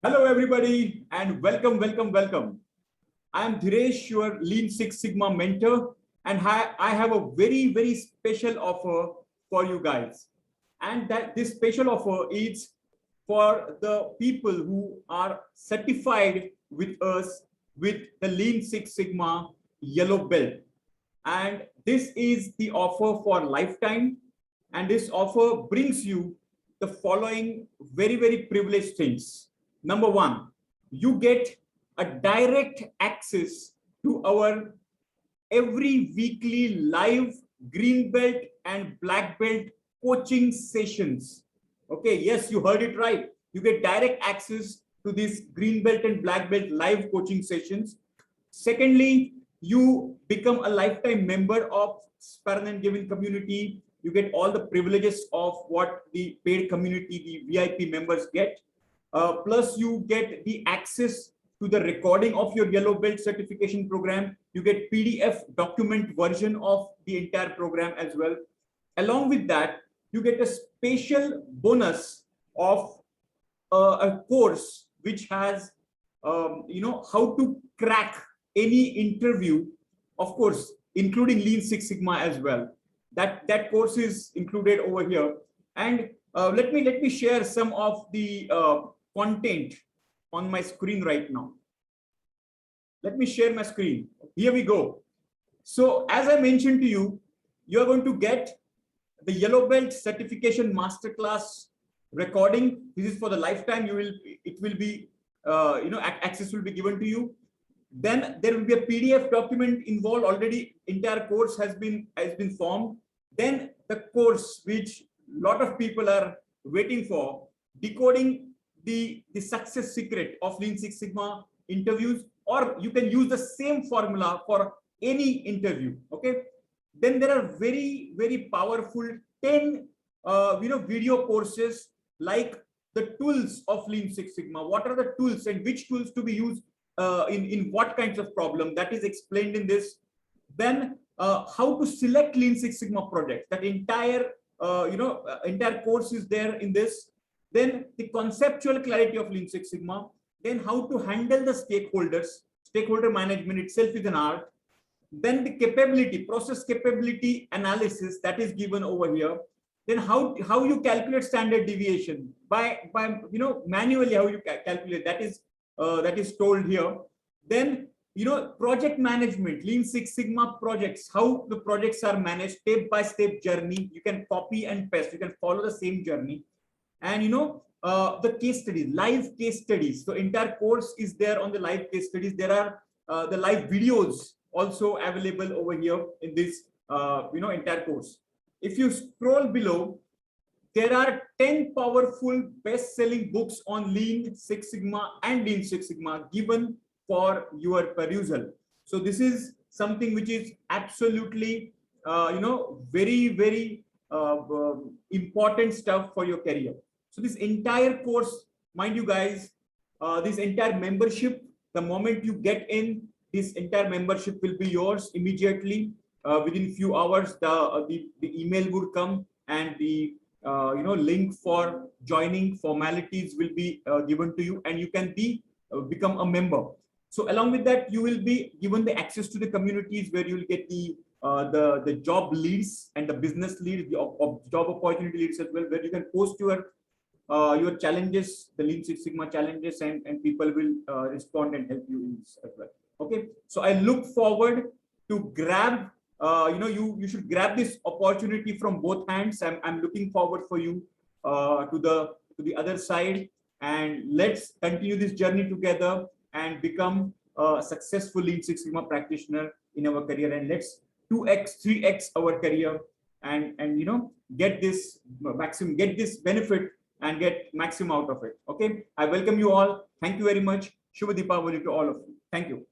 Hello, everybody, and welcome. I am Dhiresh, your Lean Six Sigma mentor, and I have a very special offer for you guys. And that this special offer is for the people who are certified with us with the Lean Six Sigma Yellow Belt. And this is the offer for lifetime. And this offer brings you the following very privileged things. Number one, you get a direct access to our every weekly live green belt and black belt coaching sessions. Okay, yes, you heard it right. You get direct access to these green belt and black belt live coaching sessions. Secondly, you become a lifetime member of Spartan and Giving community. You get all the privileges of what the paid community, the VIP members get. Plus, you get the access to the recording of your yellow belt certification program. You get PDF document version of the entire program as well. Along with that, you get a special bonus of a course which has, how to crack any interview, of course, including Lean Six Sigma as well. That course is included over here. And let me share some of the content on my screen right now. Let me share my screen. Here we go. So as I mentioned to you, you're going to get the Yellow Belt Certification Masterclass recording. This is for the lifetime. It will be, access will be given to you. Then there will be a PDF document involved. Already entire course has been formed. Then the course which a lot of people are waiting for, decoding the success secret of Lean Six Sigma interviews, or you can use the same formula for any interview. Okay. Then there are very powerful 10 video courses like the tools of Lean Six Sigma. What are the tools and which tools to be used in what kinds of problem, that is explained in this. Then how to select Lean Six Sigma projects. That entire entire course is there in this. Then the conceptual clarity of Lean Six Sigma. Then how to handle the stakeholders. Stakeholder management itself is an art. Then the capability, process capability analysis, that is given over here. Then how you calculate standard deviation by manually, how you calculate, that is told here. Then project management, Lean Six Sigma projects, how the projects are managed, step-by-step journey. You can copy and paste, you can follow the same journey. And the case studies, live case studies. So entire course is there on the live case studies. There are the live videos also available over here in this entire course. If you scroll below, there are 10 powerful best-selling books on Lean Six Sigma and Lean Six Sigma given for your perusal. So this is something which is absolutely very important stuff for your career. So this entire course, mind you guys, this entire membership, the moment you get in, this entire membership will be yours immediately. Within few hours, the email would come, and the link for joining formalities will be given to you, and you can become a member. So along with that, you will be given the access to the communities where you will get the job leads and the business leads, the job opportunity leads as well, where you can post your challenges, the Lean Six Sigma challenges, and people will respond and help you in this as well. Okay, so I look forward to grab. You should grab this opportunity from both hands. I'm looking forward for you to the other side, and let's continue this journey together and become a successful Lean Six Sigma practitioner in our career, and let's 2x 3x our career, and get this maximum, get this benefit and get maximum out of it. Okay, I welcome you all. Thank you very much. Shubha Deepavali to all of you. Thank you.